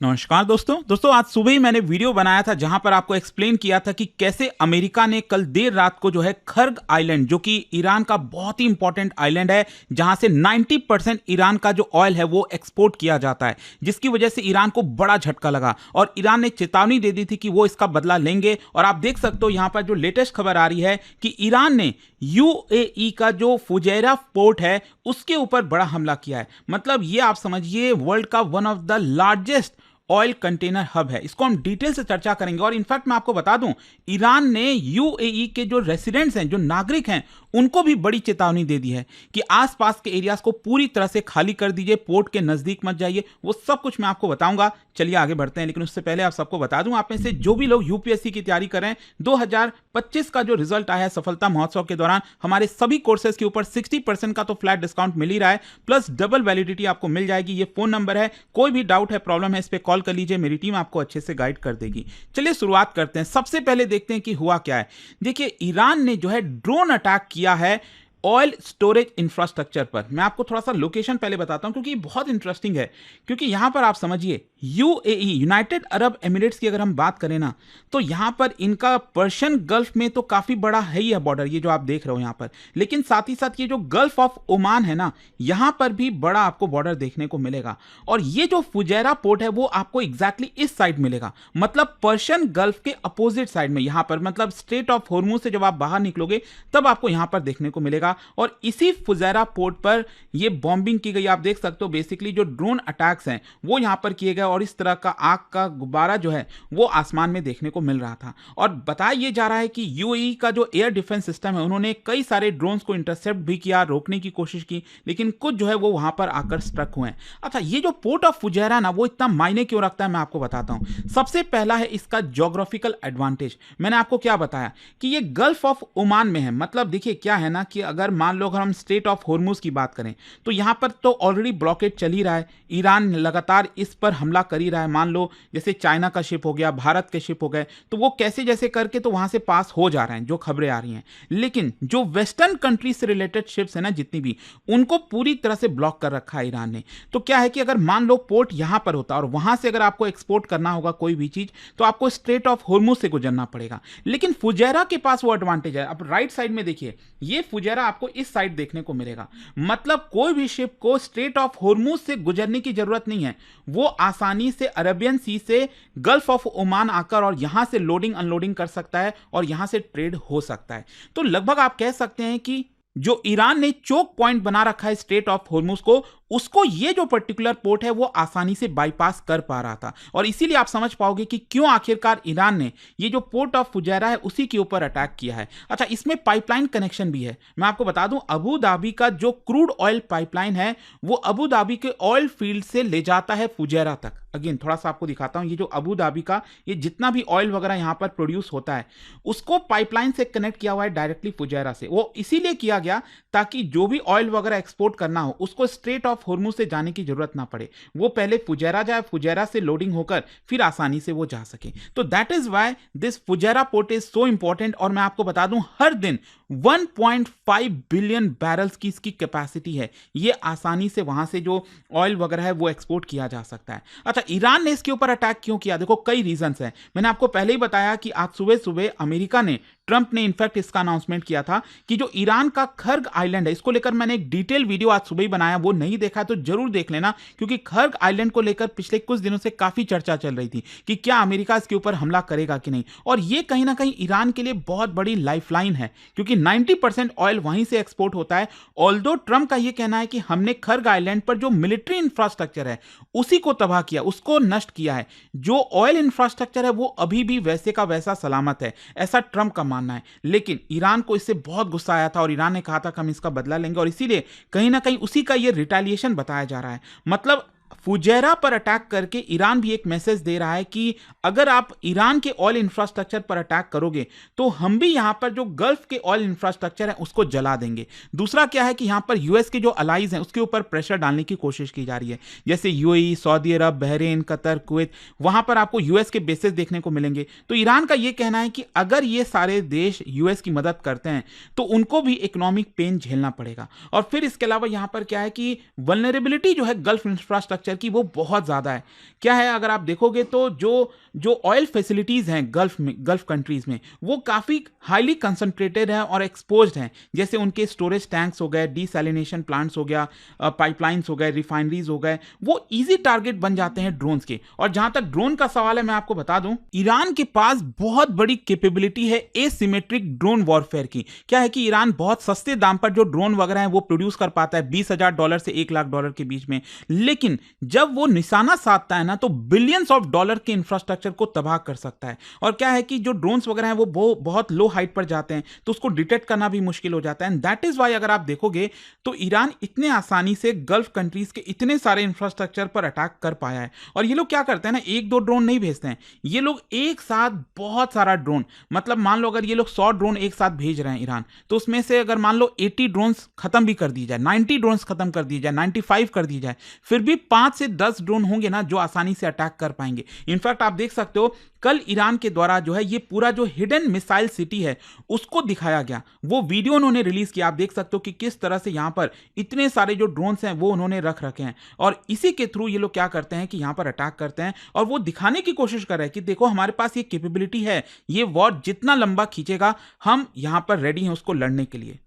नमस्कार दोस्तों आज सुबह ही मैंने वीडियो बनाया था जहां पर आपको एक्सप्लेन किया था कि कैसे अमेरिका ने कल देर रात को जो है खर्ग आइलैंड, जो कि ईरान का बहुत ही इंपॉर्टेंट आइलैंड है जहां से 90% ईरान का जो ऑयल है वो एक्सपोर्ट किया जाता है, जिसकी वजह से ईरान को बड़ा झटका लगा और ईरान ने चेतावनी दे दी थी कि वो इसका बदला लेंगे। और आप देख सकते हो यहां पर जो लेटेस्ट खबर आ रही है कि ईरान ने यूएई का जो फुजैरा पोर्ट है उसके ऊपर बड़ा हमला किया है। मतलब ये आप समझिए वर्ल्ड का one of the largest oil container hub है। इसको हम डिटेल से चर्चा करेंगे। और इनफैक्ट मैं आपको बता दूं, ईरान ने यूएई के जो रेसिडेंट्स हैं, जो नागरिक हैं, उनको भी बड़ी चेतावनी दे दी है कि आसपास के एरियाज को पूरी तरह से खाली कर दीजिए, पोर्ट के नजदीक मत जाइए। वो सब कुछ मैं आपको बताऊंगा। चलिए आगे बढ़ते हैं, लेकिन उससे पहले आप सबको बता दूं, आप में से जो भी लोग यूपीएससी की तैयारी कर रहे हैं, 2025 का जो रिजल्ट आया है सफलता महोत्सव के दौरान, हमारे सभी कोर्सेज के ऊपर 60% का तो फ्लैट डिस्काउंट मिल ही रहा है, प्लस डबल वैलिडिटी आपको मिल जाएगी। ये फोन नंबर है, कोई भी डाउट है, प्रॉब्लम है, इस पर कॉल कर लीजिए, मेरी टीम आपको अच्छे से गाइड कर देगी। चलिए शुरुआत करते हैं। सबसे पहले देखते हैं कि हुआ क्या है। देखिए, ईरान ने जो है ड्रोन अटैक किया है ऑयल स्टोरेज इंफ्रास्ट्रक्चर पर। मैं आपको थोड़ा सा लोकेशन पहले बताता हूं क्योंकि ये बहुत इंटरेस्टिंग है। क्योंकि यहां पर आप समझिए, यूएई, यूनाइटेड अरब एमिरेट्स की अगर हम बात करें ना, तो यहां पर इनका पर्शियन गल्फ में तो काफी बड़ा है ही है बॉर्डर, ये जो आप देख रहे हो यहां पर। लेकिन साथ ही साथ ये जो गल्फ ऑफ ओमान है ना, यहां पर भी बड़ा आपको बॉर्डर देखने को मिलेगा। और ये जो फुजैरा पोर्ट है वो आपको एग्जैक्टली इस साइड मिलेगा, मतलब पर्शियन गल्फ के अपोजिट साइड में, यहां पर मतलब स्ट्रेट ऑफ हॉर्मुज से जब आप बाहर निकलोगे तब आपको यहां पर देखने को मिलेगा। और इसी फुजैरा पोर्ट पर ये बॉम्बिंग की गई। आप देख सकते हो बेसिकली जो ड्रोन अटैक्स हैं वो यहां पर किए गए और इस तरह का आग का गुब्बारा जो है वो आसमान में देखने को मिल रहा था। और बताया यह जा रहा है कि यूएई का जो एयर डिफेंस सिस्टम है, उन्होंने कई सारे ड्रोन्स को इंटरसेप्ट भी किया, रोकने की कोशिश की, लेकिन कुछ जो है वो वहां पर आकर स्ट्रक हुए हैं। अच्छा, ये जो पोर्ट ऑफ फुजैरा ना, वो इतना मायने क्यों रखता है मैं आपको बताता हूं। सबसे पहला है इसका ज्योग्राफिकल एडवांटेज। मैंने आपको क्या बताया कि ये गल्फ ऑफ ओमान में है। मतलब देखिए क्या है ना कि अगर मान लो अगर हम स्ट्रेट ऑफ हॉर्मुज की बात करें तो यहां पर तो ऑलरेडी ब्लॉकेड चल ही रहा है, ईरान लगातार इस पर हमला कर ही रहा है। मान लो जैसे चाइना का शिप हो गया, भारत के शिप हो गए, तो वो कैसे जैसे करके तो वहां से पास हो जा रहे हैं, जो खबरें आ रही हैं। लेकिन जो वेस्टर्न कंट्री से रिलेटेड शिप्स है ना, जितनी भी, उनको पूरी तरह से ब्लॉक कर रखा है ईरान ने। तो क्या है कि अगर मान लो पोर्ट यहां पर होता और वहां से अगर आपको एक्सपोर्ट करना होगा कोई भी चीज, तो आपको स्ट्रेट ऑफ हॉर्मुज से गुजरना पड़ेगा। लेकिन फुजैरा के पास वो एडवांटेज है। अब राइट साइड में देखिए, ये फुजैरा आपको इस साइड देखने को मिलेगा। मतलब कोई भी शिप को स्ट्रेट ऑफ हॉर्मुज से गुजरने की जरूरत नहीं है, वो आसानी से अरेबियन सी से गल्फ ऑफ ओमान आकर और यहां से लोडिंग अनलोडिंग कर सकता है और यहां से ट्रेड हो सकता है। तो लगभग आप कह सकते हैं कि जो ईरान ने चोक पॉइंट बना रखा है स्ट्रेट ऑफ हॉर्मुज को, उसको ये जो पर्टिकुलर पोर्ट है वो आसानी से बाईपास कर पा रहा था। और इसीलिए आप समझ पाओगे कि क्यों आखिरकार ईरान ने ये जो पोर्ट ऑफ फुजैरा है उसी के ऊपर अटैक किया है। अच्छा, इसमें पाइपलाइन कनेक्शन भी है। मैं आपको बता दूं, अबू धाबी का जो क्रूड ऑयल पाइपलाइन है वो अबू धाबी के ऑयल फील्ड से ले जाता है फुजैरा तक। अगेन थोड़ा सा आपको दिखाता हूं, ये जो अबू धाबी का ये जितना भी ऑयल वगैरह यहां पर प्रोड्यूस होता है उसको पाइपलाइन से कनेक्ट किया हुआ है डायरेक्टली फुजैरा से। वो इसीलिए किया गया ताकि जो भी ऑयल वगैरह एक्सपोर्ट करना हो उसको स्ट्रेट ऑफ हॉर्मुज से जाने की जरूरत ना पड़े, वो पहले फुजैरा जाए, फुजैरा से लोडिंग होकर फिर आसानी से वो जा सके। तो that is why this Fujairah port is so important. और मैं आपको बता दूं, हर दिन 1.5 बिलियन बैरल्स की इसकी कैपेसिटी है। ये आसानी से वहां से जो ऑयल वगैरह है वो एक्सपोर्ट किया जा सकता है। अच्छा, ईरान ने इसके ऊपर अटैक क्यों किया? देखो कई रीजंस हैं। मैंने आपको पहले ही बताया कि आज सुबह सुबह अमेरिका ने, ट्रंप ने इनफैक्ट इसका अनाउंसमेंट किया था कि जो ईरान का खर्ग आइलैंड है, इसको लेकर मैंने एक डिटेल वीडियो आज सुबह ही बनाया, वो नहीं देखा तो जरूर देख लेना। क्योंकि खर्ग आइलैंड को लेकर पिछले कुछ दिनों से काफी चर्चा चल रही थी कि क्या अमेरिका इसके ऊपर हमला करेगा कि नहीं। और ये कहीं ना कहीं ईरान के लिए बहुत बड़ी लाइफलाइन है, क्योंकि 90% ऑयल वहीं से एक्सपोर्ट होता है। ऑल्दो ट्रंप का यह कहना है कि हमने खर्ग आइलैंड पर जो मिलिट्री इंफ्रास्ट्रक्चर है उसी को तबाह किया, उसको नष्ट किया है। जो ऑयल इंफ्रास्ट्रक्चर है वो अभी भी वैसे का वैसा सलामत है, ऐसा ट्रंप का मानना है। लेकिन ईरान को इससे बहुत गुस्सा आया था और ईरान ने कहा था कि हम इसका बदला लेंगे, और इसीलिए कहीं ना कहीं उसी का यह रिटेलिएशन बताया जा रहा है। मतलब फुजैरा पर अटैक करके ईरान भी एक मैसेज दे रहा है कि अगर आप ईरान के ऑयल इंफ्रास्ट्रक्चर पर अटैक करोगे तो हम भी यहां पर जो गल्फ के ऑयल इंफ्रास्ट्रक्चर है उसको जला देंगे। दूसरा क्या है कि यहां पर यूएस के जो अलाइज हैं उसके ऊपर प्रेशर डालने की कोशिश की जा रही है, जैसे यूएई, सऊदी अरब, बहरीन, कतर, कुवैत, वहां पर आपको यूएस के बेसेस देखने को मिलेंगे। तो ईरान का यह कहना है कि अगर ये सारे देश यूएस की मदद करते हैं तो उनको भी इकोनॉमिक पेन झेलना पड़ेगा। और फिर इसके अलावा यहां पर क्या है कि वल्नरेबिलिटी जो है गल्फ इंफ्रास्ट्रक्चर की वो बहुत ज़्यादा है। क्या है, अगर आप देखोगे तो जो जो ऑयल फैसिलिटीज़ हैं गल्फ कंट्रीज़ में, वो काफ़ी हाईली कंसंट्रेटेड हैं और एक्सपोज्ड हैं। जैसे उनके स्टोरेज टैंक्स हो गए, डिसैलिनेशन प्लांट्स हो गया, पाइपलाइंस हो गए, रिफाइनरीज हो गए, वो ईजी टारगेट बन जाते हैं ड्रोन्स के। और जहां तक ड्रोन का सवाल है, मैं आपको बता दूं, ईरान के पास बहुत बड़ी कैपेबिलिटी है एसिमेट्रिक ड्रोन वॉरफेयर की। क्या है कि ईरान बहुत सस्ते दाम पर जो ड्रोन वगैरह हैं वो प्रोड्यूस कर पाता है, $20,000 से $1,00,000 के बीच में। लेकिन जब वो निशाना साधता है ना, तो बिलियंस ऑफ डॉलर के इंफ्रास्ट्रक्चर को तबाह कर सकता है। और क्या है कि जो ड्रोन्स वगैरह हैं वो बहुत लो हाइट पर जाते हैं, तो उसको डिटेक्ट करना भी मुश्किल हो जाता है। एंड दैट इज वाई अगर आप देखोगे तो ईरान इतने आसानी से गल्फ कंट्रीज के इतने सारे इंफ्रास्ट्रक्चर पर अटैक कर पाया है। और ये लोग क्या करते हैं ना, एक दो ड्रोन नहीं भेजते हैं, ये लोग एक साथ बहुत सारा ड्रोन, मतलब मान लो अगर ये लोग 100 ड्रोन एक साथ भेज रहे हैं ईरान, तो उसमें से अगर मान लो 80 ड्रोन्स खत्म भी कर दी जाए, 90 ड्रोन्स खत्म कर दी जाए, 95 कर दी जाए, फिर भी 5 से 10 ड्रोन होंगे ना जो आसानी से अटैक कर पाएंगे। इनफैक्ट आप देख सकते हो कल ईरान के द्वारा जो है ये पूरा जो हिडन मिसाइल सिटी है उसको दिखाया गया, वो वीडियो उन्होंने रिलीज किया। आप देख सकते हो कि किस तरह से यहां पर इतने सारे जो ड्रोन्स हैं वो उन्होंने रख रखे हैं, और इसी के थ्रू ये लोग क्या करते हैं कि यहां पर अटैक करते हैं और वो दिखाने की कोशिश कर रहे हैं कि देखो हमारे पास ये कैपेबिलिटी है, ये वॉर जितना लंबा खींचेगा हम यहां पर रेडी हैं उसको लड़ने के लिए।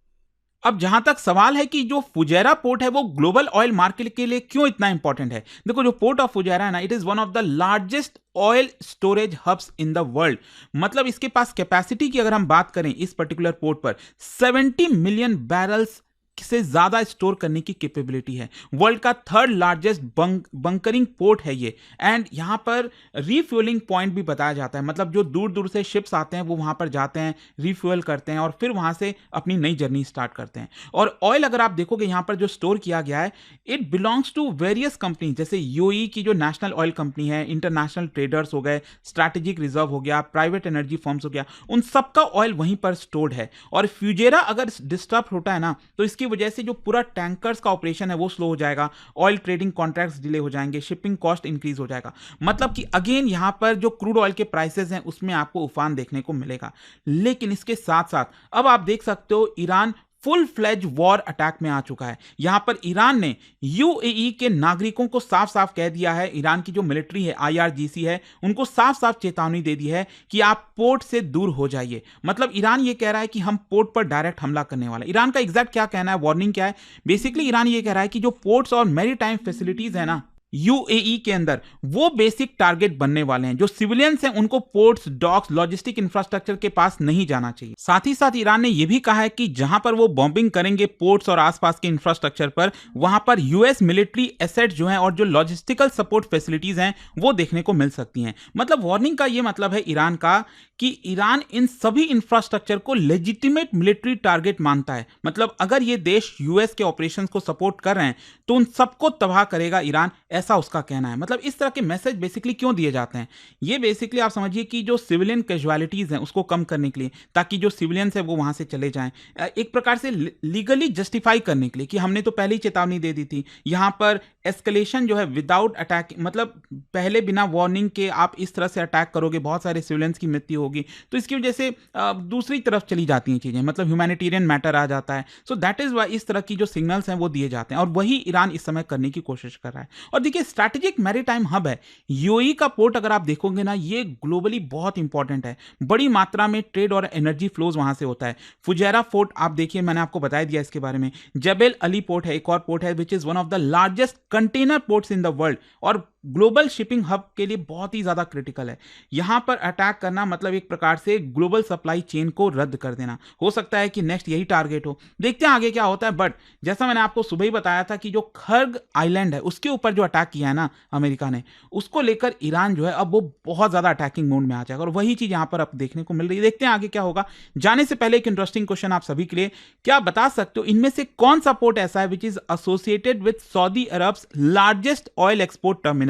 अब जहां तक सवाल है कि जो फुजैरा पोर्ट है वो ग्लोबल ऑयल मार्केट के लिए क्यों इतना इंपॉर्टेंट है, देखो जो पोर्ट ऑफ फुजैरा है ना, it is one of the largest oil storage hubs in the world. मतलब इसके पास कैपेसिटी की अगर हम बात करें इस पर्टिकुलर पोर्ट पर 70 मिलियन बैरल्स से ज्यादा स्टोर करने की कैपेबिलिटी है। वर्ल्ड का 3rd लार्जेस्ट बंकरिंग पोर्ट है ये। एंड यहां पर रिफ्यूलिंग पॉइंट भी बताया जाता है, मतलब जो दूर दूर से शिप्स आते हैं वो वहां पर जाते हैं, रिफ्यूल करते हैं और फिर वहां से अपनी नई जर्नी स्टार्ट करते हैं। और ऑयल अगर आप देखोगे यहां पर जो स्टोर किया गया है, it belongs to various company, जैसे यूएई की जो नेशनल ऑयल कंपनी है, इंटरनेशनल ट्रेडर्स हो गए, स्ट्रैटेजिक रिजर्व हो गया, प्राइवेट एनर्जी फर्म्स हो गया, उन सबका ऑयल वहीं पर स्टोर्ड है। और फ्यूजेरा अगर डिस्टर्ब होता है ना, तो इसकी वजह से जो पूरा टैंकर्स का ऑपरेशन है वो स्लो हो जाएगा, ऑयल ट्रेडिंग कॉन्ट्रैक्ट्स डिले हो जाएंगे, शिपिंग कॉस्ट इंक्रीज हो जाएगा। मतलब कि अगेन यहां पर जो क्रूड ऑयल के प्राइसेस हैं उसमें आपको उफान देखने को मिलेगा। लेकिन इसके साथ साथ अब आप देख सकते हो Iran full fledge war attack में आ चुका है। यहां पर ईरान ने यूएई के नागरिकों को साफ साफ कह दिया है, ईरान की जो मिलिट्री है, आईआरजीसी है, उनको साफ साफ चेतावनी दे दी है कि आप पोर्ट से दूर हो जाइए। मतलब ईरान ये कह रहा है कि हम पोर्ट पर डायरेक्ट हमला करने वाला है। ईरान का एग्जैक्ट क्या कहना है, वार्निंग क्या है, बेसिकली ईरान ये कह रहा है कि जो पोर्ट्स और मैरीटाइम फैसिलिटीज है ना यूएई के अंदर, वो बेसिक टारगेट बनने वाले हैं। जो सिविलियंस हैं उनको पोर्ट्स, डॉक्स, लॉजिस्टिक इंफ्रास्ट्रक्चर के पास नहीं जाना चाहिए। साथ ही साथ ईरान ने यह भी कहा है कि जहां पर वो बॉम्बिंग करेंगे पोर्ट्स और आसपास के इंफ्रास्ट्रक्चर पर, वहां पर यूएस मिलिट्री एसेट्स जो हैं और जो लॉजिस्टिकल सपोर्ट फैसिलिटीज हैं वो देखने को मिल सकती हैं। मतलब वार्निंग का ये मतलब है ईरान का कि ईरान इन सभी इंफ्रास्ट्रक्चर को लेजिटिमेट मिलिट्री टारगेट मानता है। मतलब अगर ये देश यूएस के ऑपरेशंस को सपोर्ट कर रहे हैं तो उन सबको तबाह करेगा ईरान, ऐसा उसका कहना है। मतलब इस तरह के मैसेज बेसिकली क्यों दिए जाते हैं, ये बेसिकली आप समझिए कि जो सिविलियन कैजुअलिटीज हैं उसको कम करने के लिए, ताकि जो सिविलियंस है वो वहां से चले जाएं, एक प्रकार से लीगली जस्टिफाई करने के लिए कि हमने तो पहले ही चेतावनी दे दी थी। यहां पर एस्केलेशन जो है विदाउट अटैक, मतलब पहले बिना वार्निंग के आप इस तरह से अटैक करोगे, बहुत सारे सिविलियंस की मृत्यु होगी, तो इसकी वजह से दूसरी तरफ चली जाती हैं चीजें, मतलब ह्यूमैनिटेरियन मैटर आ जाता है। सो दैट इज वाई इस तरह की जो सिग्नल्स हैं वो दिए जाते हैं, और वही ईरान इस समय करने की कोशिश कर रहा है। और देखिए स्ट्रैटेजिक मैरीटाइम हब है यूएई का पोर्ट, अगर आप देखोगे ना ये ग्लोबली बहुत इंपॉर्टेंट है, बड़ी मात्रा में ट्रेड और एनर्जी फ्लोज वहां से होता है। फुजैरा फोर्ट आप देखिए, मैंने आपको बता दिया इसके बारे में। जबेल अली पोर्ट है, एक और पोर्ट है which is one of the largest container ports in the world, और ग्लोबल शिपिंग हब के लिए बहुत ही ज्यादा क्रिटिकल है। यहां पर अटैक करना मतलब एक प्रकार से ग्लोबल सप्लाई चेन को रद्द कर देना। हो सकता है कि नेक्स्ट यही टारगेट हो, देखते हैं आगे क्या होता है। बट जैसा मैंने आपको सुबह ही बताया था कि जो खर्ग आइलैंड है उसके ऊपर जो अटैक किया है ना अमेरिका ने, उसको लेकर ईरान जो है अब वो बहुत ज्यादा अटैकिंग मोड में आ जाएगा, और वही चीज यहां पर अब देखने को मिल रही है। देखते हैं आगे क्या होगा। जाने से पहले एक इंटरेस्टिंग क्वेश्चन आप सभी के लिए, क्या आप बता सकते हो इनमें से कौन सा पोर्ट ऐसा है which is associated with Saudi Arabs largest oil export terminal?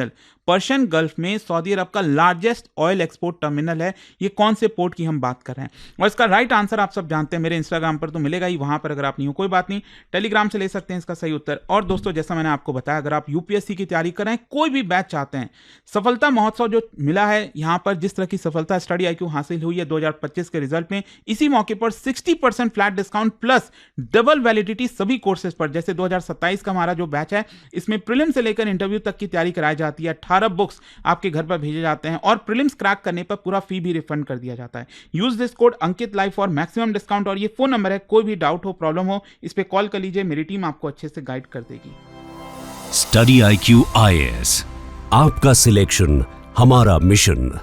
Persian gulf में सऊदी अरब का लार्जेस्ट ऑयल एक्सपोर्ट टर्मिनल है। ये कौन से पोर्ट की हम बात कर रहे हैं? और इसका राइट आंसर आप सब जानते हैं, मेरे इंस्टाग्राम पर तो मिलेगा ही, वहां पर अगर आप नहीं हो कोई बात नहीं, टेलीग्राम से ले सकते हैं इसका सही उत्तर। और दोस्तों जैसा मैंने आपको बताया, अगर आप यूपीएससी की तैयारी कर रहे हैं, कोई भी बैच चाहते हैं, सफलता महोत्सव जो मिला है यहां पर, जिस तरह की सफलता स्टडी आईक्यू हासिल हुई है 2025 के रिजल्ट में, इसी मौके पर 60% flat discount plus double validity सभी कोर्सेज पर। जैसे 2027 का हमारा जो बैच है, इसमें प्रीलिम से लेकर इंटरव्यू तक की तैयारी कराई जाती है, 18 बुक्स आपके घर पर भेजे जाते हैं और प्रीलिम्स क्रैक करने पर पूरा फी भी रिफंड कर दिया जाता है। Use this code Ankit live for maximum discount. और ये फोन नंबर है, कोई भी डाउट हो, प्रॉब्लम हो, इस पे कॉल कर लीजिए, मेरी टीम आपको अच्छे से गाइड कर देगी। स्टडी IQ IAS, आपका सिलेक्शन हमारा मिशन।